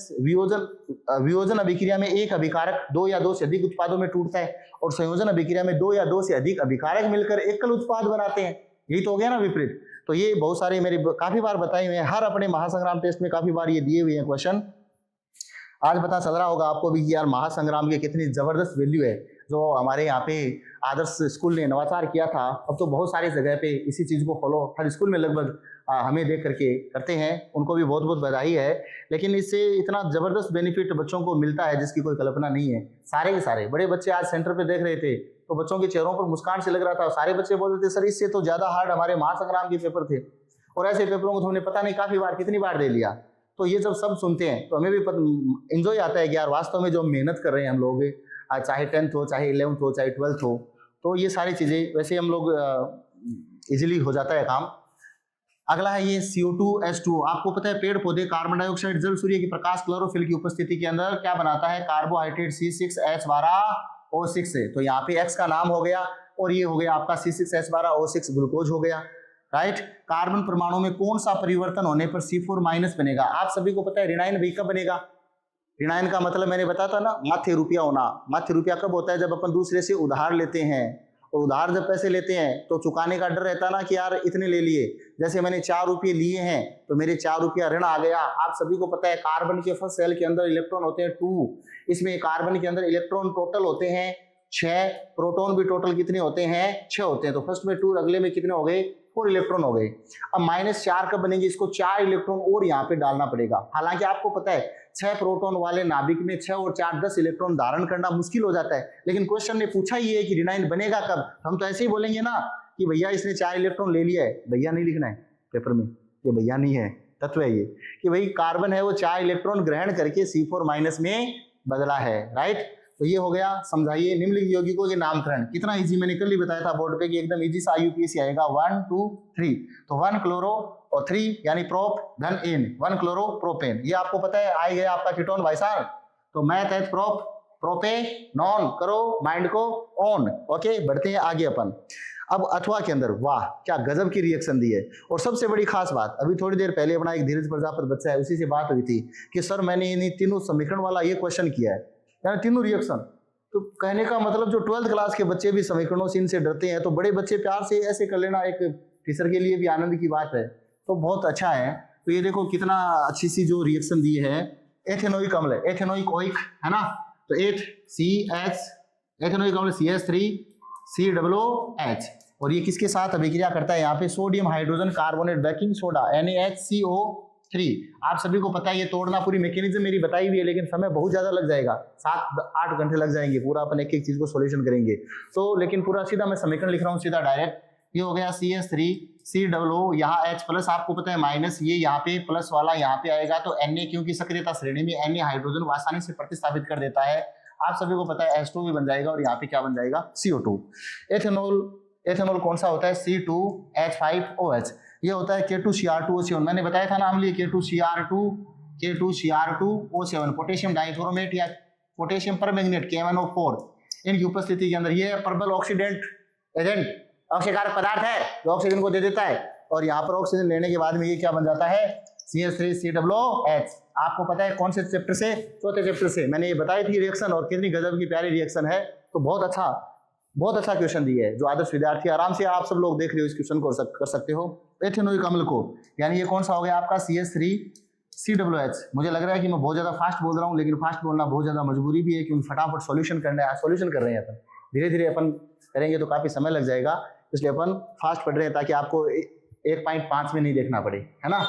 वियोजन अभिक्रिया में एक अभिकारक 2 या 2 से अधिक उत्पादों में टूटता है और संयोजन अभिक्रिया में 2 या 2 से अधिक अभिकारक मिलकर एकल उत्पाद बनाते हैं। यही तो हो गया ना विपरीत। तो ये बहुत सारे मेरे काफी बार बताए हुए हैं, हर अपने महासंग्राम टेस्ट में काफी बार ये दिए हुए हैं क्वेश्चन। आज पता चल रहा होगा आपको भी कि यार महासंग्राम की कितनी जबरदस्त वैल्यू है। जो हमारे यहाँ पे आदर्श स्कूल ने नवाचार किया था, अब तो बहुत सारी जगह पे इसी चीज को फॉलो हर स्कूल में लगभग हमें देख करके करते हैं। उनको भी बहुत बहुत बधाई है। लेकिन इससे इतना जबरदस्त बेनिफिट बच्चों को मिलता है जिसकी कोई कल्पना नहीं है। सारे के सारे बड़े बच्चे आज सेंटर पे देख रहे थे तो बच्चों के चेहरों पर मुस्कान से लग रहा था। सारे बच्चे बोल रहे थे सर इससे तो ज्यादा हार्ड हमारे महासंग्राम के पेपर थे। और ऐसे पेपरों को तो हमने पता नहीं काफी बार कितनी बार दे लिया। तो ये जब सब सुनते हैं तो हमें भी इंजॉय आता है कि यार वास्तव में जो मेहनत कर रहे हैं हम लोग, चाहे 10th हो, चाहे 11th हो, चाहे 12th हो, तो ये सारी चीजें वैसे हम लोग इजीली हो जाता है काम। अगला है ये CO2H2O। आपको पता है पेड़ पौधे कार्बन डाइऑक्साइड, जल, सूर्य की प्रकाश, क्लोरोफिल की उपस्थिति के अंदर क्या बनाता है? कार्बोहाइड्रेट C6H12O6 से। तो यहाँ पे X का नाम हो गया और ये हो गया आपका C6H12O6 ग्लूकोज हो गया, राइट। कार्बन परमाणु में कौन सा परिवर्तन होने पर C4- बनेगा? आप सभी को पता है ऋणायन भी कब बनेगा? ऋणायन का मतलब मैंने बताया था ना, माथे रुपया होना। माथे रुपया कब होता है? जब अपन दूसरे से उधार लेते हैं। और उधार जब पैसे लेते हैं तो चुकाने का डर रहता है ना कि यार इतने ले लिए। जैसे मैंने 4 रुपये लिए हैं तो मेरे 4 रुपया ऋण आ गया। आप सभी को पता है कार्बन के फर्स्ट सेल के अंदर इलेक्ट्रॉन होते हैं 2। इसमें कार्बन के अंदर इलेक्ट्रॉन टोटल होते हैं 6, प्रोटॉन भी टोटल कितने होते हैं? 6 होते हैं। तो फर्स्ट में 2, अगले में कितने हो गए? 4 इलेक्ट्रॉन हो गए। अब -4 कब बनेंगे? इसको 4 इलेक्ट्रॉन और यहाँ पे डालना पड़ेगा। हालांकि आपको पता है 6 प्रोटॉन वाले नाभिक में 6 और 4 10 इलेक्ट्रॉन धारण करना मुश्किल हो जाता है। लेकिन क्वेश्चन ने पूछा ही है कि ऋणायन बनेगा कब। हम तो ऐसे ही बोलेंगे ना कि भैया इसने 4 इलेक्ट्रॉन ले लिया है। भैया नहीं लिखना है पेपर में, ये भैया नहीं है, तत्व है ये कि भाई कार्बन है वो 4 इलेक्ट्रॉन ग्रहण करके C4- में बदला है, राइट। तो ये हो गया। समझाइए निम्नलिखित यौगिकों के नामकरण। कितना इजी, मैंने कल ही बताया था बोर्ड पे कि एकदम इजी सा यूपीएससी आएगा। 1 2 3। तो 1 क्लोरो और 3 यानी प्रोप धन एन, 1 क्लोरो प्रोपेन। ये आपको पता है आ गया आपका कीटोन भाई साहब। तो मैथ है प्रोप प्रोपे नॉन, करो माइंड को ऑन। ओके, बढ़ते हैं आगे अपन। अब अथवा के अंदर वाह क्या गजब की रिएक्शन दी है। और सबसे बड़ी खास बात, अभी थोड़ी देर पहले अपना एक धीरज प्रजापति बच्चा है, उसी से बात हुई थी कि सर मैंने इन तीनों समीकरण वाला ये क्वेश्चन किया है, यानी तीनों रिएक्शन। तो कहने का मतलब जो 12th क्लास के बच्चे भी समीकरणों से इनसे डरते हैं, तो बड़े बच्चे प्यार से ऐसे कर लेना एक टीचर के लिए भी आनंद की बात है। तो बहुत अच्छा है। तो ये देखो कितना अच्छी सी जो रिएक्शन दी है। एथेनोइक अम्ल है, एथेनोइक ओइक है ना। तो एथेनोइक अम्ल CH3COOH। और ये किसके साथ अभिक्रिया करता है? यहाँ पे sodium hydrogen carbonate baking soda NaHCO3। आप सभी को पता है ये तोड़ना पूरी मैकेनिज्म मेरी बताई हुई है, लेकिन समय बहुत ज्यादा लग जाएगा, 7-8 घंटे लग जाएंगे पूरा अपन एक एक चीज को सॉल्यूशन करेंगे। तो लेकिन पूरा सीधा मैं समीकरण लिख रहा हूँ सीधा डायरेक्ट। ये हो गया CH3COO, यहाँ H+, आपको पता है माइनस, ये यहाँ पे प्लस वाला यहाँ पे आएगा। तो Na क्योंकि सक्रियता श्रेणी में Na हाइड्रोजन आसानी से प्रतिस्थापित कर देता है। आप सभी को पता है H2 भी बन जाएगा और यहाँ पे क्या बन जाएगा? CO2। एथेनॉल कौन सा होता है? C2H5OH। ये होता है K2Cr2O7। मैंने बताया था ना हम लिए K2Cr2O7 पोटेशियम डाइक्रोमेट या पोटेशियम परमैंगनेट KMnO4 इनकी उपस्थिति के अंदर ये प्रबल ऑक्सीडेंट एजेंट ऑक्सीकारक पदार्थ है जो ऑक्सीजन को दे देता है। और यहाँ पर ऑक्सीजन लेने के बाद में ये क्या बन जाता है? CH3COOH। आपको पता है कौन से चैप्टर से? चौथे चैप्टर से मैंने ये बताई थी रिएक्शन, और कितनी गजब की प्यारी रिएक्शन है। तो बहुत अच्छा क्वेश्चन दिया है जो आदर्श विद्यार्थी आराम से आप सब लोग देख रहे हो इस क्वेश्चन को कर सकते हो। एथेनोइक अम्ल को यानी ये कौन सा हो गया आपका? CH3COOH। मुझे लग रहा है कि मैं बहुत ज्यादा फास्ट बोल रहा हूँ, लेकिन फास्ट बोलना बहुत ज्यादा मजबूरी भी है क्योंकि फटाफट सॉल्यूशन करना है। सॉल्यूशन कर रहे हैं अपन, धीरे धीरे अपन करेंगे तो काफी समय लग जाएगा। इसलिए अपन फास्ट पढ़ रहे हैं ताकि आपको 1.5 में नहीं देखना पड़े, है ना।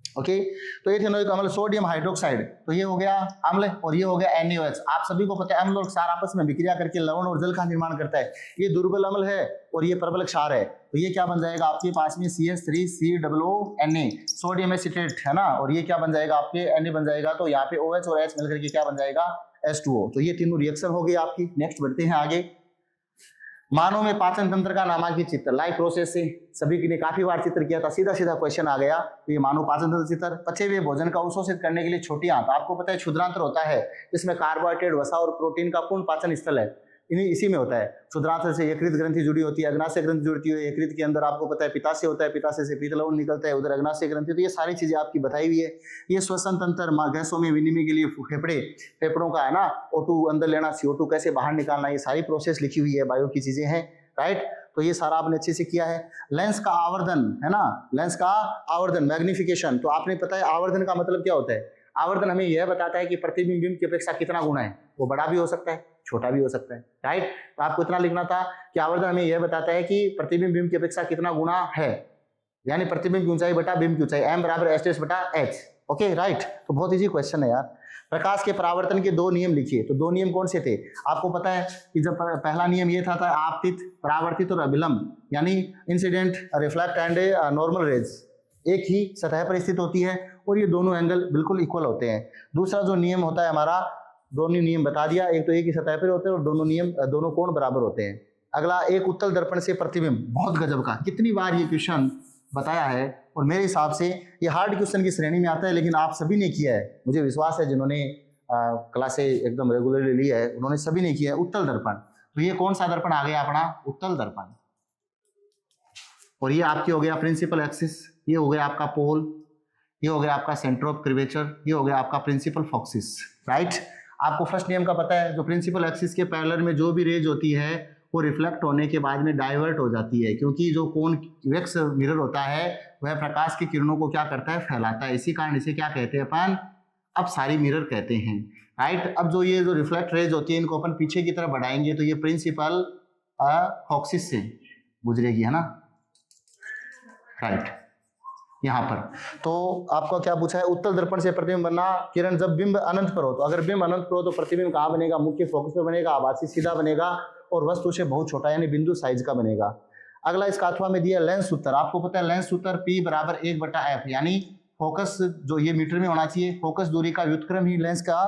ओके, तो एथेनोइक अम्ल सोडियम हाइड्रोक्साइड, तो ये हो गया अम्ल और ये हो गया NaOH। आप सभी को पता है अम्ल और क्षार आपस में विक्रिया करके लवण और जल का निर्माण करता है। ये दुर्बल अम्ल है और ये प्रबल क्षार है, तो ये क्या बन जाएगा आपके पास में CH3COONA सोडियम एसिटेट, है ना। और ये क्या बन जाएगा आपके Na बन जाएगा, तो यहाँ पे OH और H मिलकर के क्या बन जाएगा H2O। तो ये तीनों रिएक्शन हो गई आपकी। नेक्स्ट बढ़ते हैं आगे। मानव में पाचन तंत्र का नामांकित चित्र, लाइव प्रोसेस से सभी ने काफी बार चित्र किया था, सीधा सीधा क्वेश्चन आ गया। तो ये मानव पाचन तंत्र चित्र। पचे हुए भोजन का अवशोषित करने के लिए छोटी आंत, आपको पता है क्षुद्रांत्र होता है, जिसमें कार्बोहाइड्रेट, वसा और प्रोटीन का पूर्ण पाचन स्थल है, इसी में होता है। क्षुद्रांत्र से यकृत ग्रंथि जुड़ी होती है, अग्नाशय ग्रंथि जुड़ती है, यकृत के अंदर आपको पता है पित्ताशय होता है, पित्ताशय से पीत लवण निकलता है, उधर अग्नाशय ग्रंथि। तो ये सारी चीजें आपकी बताई हुई है। ये श्वसन तंत्र, गैसों में विनिमय के लिए फेफड़ों का है ना, O2 अंदर लेना, CO2 कैसे बाहर निकालना, ये सारी प्रोसेस लिखी हुई है, बायो की चीजें हैं, राइट। तो ये सारा आपने अच्छे से किया है। लेंस का आवर्धन, है ना, लेंस का आवर्धन, मैग्निफिकेशन, तो आपने पता है आवर्धन का मतलब क्या होता है। आवर्धन हमें यह बताता है कि प्रतिबिंब बिंब की अपेक्षा कितना गुना है, वो बड़ा भी हो सकता है, छोटा भी हो सकता है, राइट। तो आपको इतना लिखना था कि आवर्धन हमें यह बताता है कि प्रतिबिंब बिंब की अपेक्षा कितना गुना है, यानी प्रतिबिंब की ऊंचाई बटा बिंब की ऊंचाई, M बराबर S बटा H। Okay, right. तो बहुत इजी क्वेश्चन है यार। प्रकाश के परावर्तन के 2 नियम लिखिए, तो 2 नियम कौन से थे आपको पता है कि जब पहला नियम ये था आपतित, परावर्तित और अभिलंब, यानी incident, reflect and normal rays एक ही सतह पर स्थित होती है और ये दोनों एंगल बिल्कुल इक्वल होते हैं। दूसरा जो नियम होता है हमारा, दोनों नियम बता दिया, एक तो एक ही सतह पर होते हैं और दोनों कोण बराबर होते हैं। अगला, एक उत्तल दर्पण से प्रतिबिंब, बहुत गजब का, कितनी बार ये क्वेश्चन बताया है और मेरे हिसाब से ये हार्ड क्वेश्चन की श्रेणी में आता है, लेकिन आप सभी ने किया है, मुझे विश्वास है जिन्होंने क्लासे एकदम रेगुलरली ली है उन्होंने सभी ने किया है। उत्तल दर्पण, तो ये कौन सा दर्पण आ गया अपना, उत्तल दर्पण। और ये आपकी हो गया प्रिंसिपल एक्सिस, ये हो गया आपका पोल, ये हो गया आपका सेंटर ऑफ कर्वेचर, ये हो गया आपका प्रिंसिपल फोकसिस, राइट। आपको फर्स्ट नियम का पता है, जो प्रिंसिपल एक्सिस के पैरेलल में जो भी रेज होती है वो रिफ्लेक्ट होने के बाद में डाइवर्ट हो जाती है, क्योंकि जो कॉन्वेक्स मिरर होता है वह प्रकाश की किरणों को क्या करता है, फैलाता है। इसी कारण इसे क्या कहते हैं अपन, अपसारी मिरर कहते हैं, राइट। अब जो ये जो रिफ्लेक्ट रेज होती है इनको अपन पीछे की तरफ बढ़ाएंगे तो ये प्रिंसिपल फोकसिस से गुजरेगी, है ना, राइट, यहाँ पर। तो आपको क्या पूछा है, उत्तल दर्पण से प्रतिबिंब बनना, किरण जब बिंब अनंत पर हो, तो अगर बिंब अनंत पर हो तो प्रतिबिंब कहाँ बनेगा, मुख्य फोकस पर बनेगा, आभासी सीधा बनेगा और वस्तु से बहुत छोटा यानी बिंदु साइज का बनेगा। अगला इसका अथवा में दिया लेंस सूत्र, आपको पता है लेंस सूत्र P बराबर 1/f, यानी फोकस जो ये मीटर में होना चाहिए, फोकस दूरी का व्युत्क्रम ही लेंस का,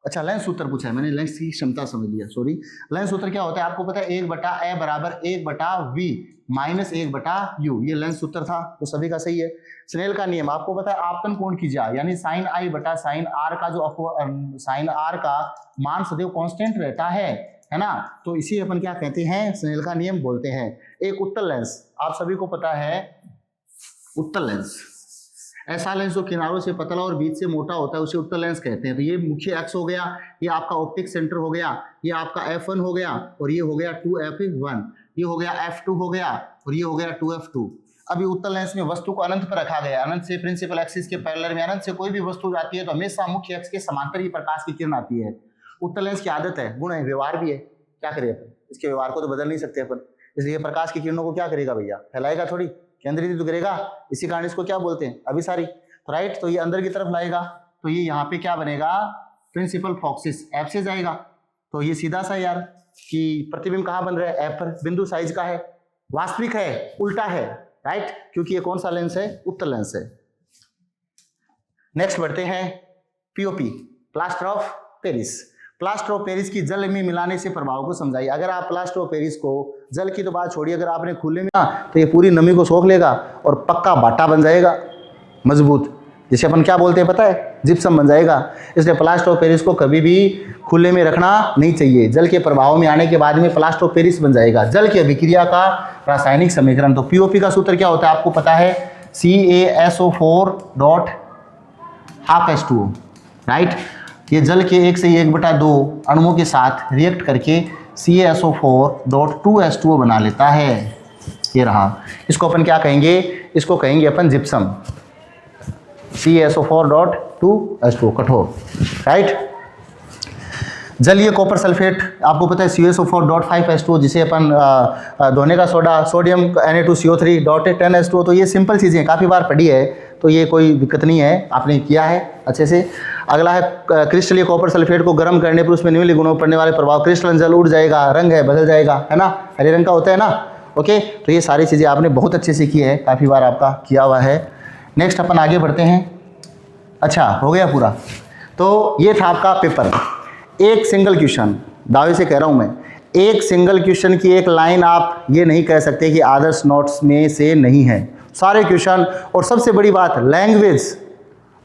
अच्छा लेंस सूत्र पूछा है मैंने, लेंस की क्षमता समझ लिया, सॉरी। लेंस सूत्र क्या होता है आपको पता है, 1/a बराबर 1/v माइनस 1/u, ये लेंस सूत्र था, तो सभी का सही है। स्नेल का नियम आपको पता है, आपतन कोण की जा, यानी साइन I बटा साइन R का जो साइन R का मान सदैव कांस्टेंट रहता है ना, तो इसी अपन क्या कहते हैं, स्नेल का नियम बोलते हैं। एक उत्तल लेंस, आप सभी को पता है उत्तल लेंस, ऐसा लेंस जो किनारों से पतला और बीच से मोटा होता है उसे उत्तल लेंस कहते हैं। तो ये मुख्य एक्स हो गया, ये आपका ऑप्टिक सेंटर हो गया, ये आपका F1 हो गया और ये हो गया 2F1, ये हो गया F2 हो गया और ये हो गया 2F2। अभी उत्तल लेंस में वस्तु को अनंत पर रखा गया, अनंत से प्रिंसिपल एक्सिस के पैरेलल में अनंत से कोई भी वस्तु जाती है तो हमेशा मुख्य एक्स के समांतर ही प्रकाश की किरण आती है। उत्तल लेंस की आदत है, गुण है, व्यवहार भी है, क्या करें अपन, इसके व्यवहार को तो बदल नहीं सकते अपन, इसलिए प्रकाश की किरणों को क्या करेगा भैया, फैलाएगा थोड़ी, केंद्रित तो करेगा, इसी कारण इसको क्या बोलते हैं, अभिसारी, तो राइट। तो ये अंदर की तरफ लाएगा तो ये यहाँ पे क्या बनेगा, प्रिंसिपल फोकसिस, F से जाएगा, तो ये सीधा सा यार कि प्रतिबिंब कहाँ बन रहा है, F पर, बिंदु साइज का है, वास्तविक है, उल्टा है, राइट, क्योंकि ये कौन सा लेंस है, उत्तल लेंस है। नेक्स्ट बढ़ते हैं, POP, plaster of Paris. Plaster of Paris की जल में मिलाने से प्रभाव को समझाइए। अगर आप प्लास्टर ऑफ पेरिस को, जल की तो बात छोड़िए, अगर आपने खुले में तो ये पूरी नमी को सोख लेगा और पक्का बाटा बन जाएगा मजबूत, जिसे अपन क्या बोलते हैं पता है, जिप्सम बन जाएगा। इसलिए प्लास्टर ऑफ पेरिस को कभी भी खुले में रखना नहीं चाहिए, जल के प्रभाव में आने के बाद में प्लास्टर ऑफ पेरिस बन जाएगा, जल की अभिक्रिया का रासायनिक समीकरण। तो POP का सूत्र क्या होता है आपको पता है, CaSO4 dot half H2O, right. ये जल के 1 से 1/2 अणुओं के साथ रिएक्ट करके CaSO4 डॉट 2H2O बना लेता है, ये रहा। इसको अपन क्या कहेंगे, इसको कहेंगे अपन जिप्सम, CaSO4 डॉट 2H2O, कठोर, राइट। जलीय कॉपर सल्फेट, आपको पता है CuSO4.5H2, जिसे अपन धोने का सोडा, सोडियम Na2CO3.10H2। तो ये सिंपल चीज़ें काफ़ी बार पढ़ी है, तो ये कोई दिक्कत नहीं है, आपने किया है अच्छे से। अगला है क्रिस्टलीय कॉपर सल्फेट को गर्म करने पर उसमें निम्नलिखित गुणों पर पड़ने वाले प्रभाव, क्रिस्टलन जल उड़ जाएगा, रंग है बदल जाएगा, है ना, हरे रंग का होता है ना। ओके, तो ये सारी चीज़ें आपने बहुत अच्छे से की है, काफ़ी बार आपका किया हुआ है। नेक्स्ट अपन आगे बढ़ते हैं। अच्छा, हो गया पूरा। तो ये था आपका पेपर, एक सिंगल क्वेश्चन, दावे से कह रहा हूँ मैं, एक सिंगल क्वेश्चन की एक लाइन आप ये नहीं कह सकते कि आदर्श नोट्स में से नहीं है, सारे क्वेश्चन। और सबसे बड़ी बात, लैंग्वेज,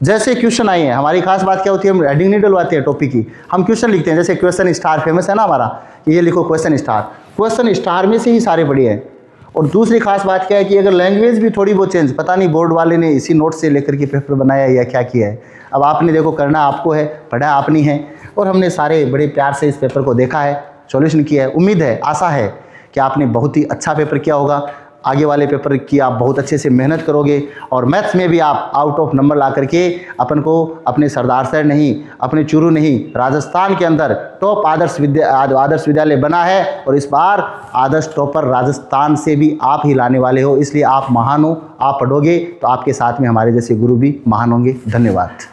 जैसे क्वेश्चन आए हैं, हमारी खास बात क्या होती है, हम हेडिंग नहीं डलवाते हैं टॉपिक की, हम क्वेश्चन लिखते हैं। जैसे क्वेश्चन स्टार फेमस है ना हमारा, ये लिखो क्वेश्चन स्टार में से ही सारे पढ़े हैं। और दूसरी खास बात क्या है कि अगर लैंग्वेज भी थोड़ी बहुत चेंज, पता नहीं बोर्ड वाले ने इसी नोट से लेकर के पेपर बनाया या क्या किया है, अब आपने देखो करना आपको है, पढ़ा आपने है, और हमने सारे बड़े प्यार से इस पेपर को देखा है, सॉल्यूशन किया है। उम्मीद है, आशा है कि आपने बहुत ही अच्छा पेपर किया होगा। आगे वाले पेपर की आप बहुत अच्छे से मेहनत करोगे, और मैथ्स में भी आप आउट ऑफ नंबर ला करके अपन को अपने सरदार सर नहीं, अपने चूरू नहीं, राजस्थान के अंदर टॉप आदर्श विद्यालय बना है। और इस बार आदर्श टॉपर राजस्थान से भी आप ही लाने वाले हो, इसलिए आप महान हो। आप पढ़ोगे तो आपके साथ में हमारे जैसे गुरु भी महान होंगे। धन्यवाद।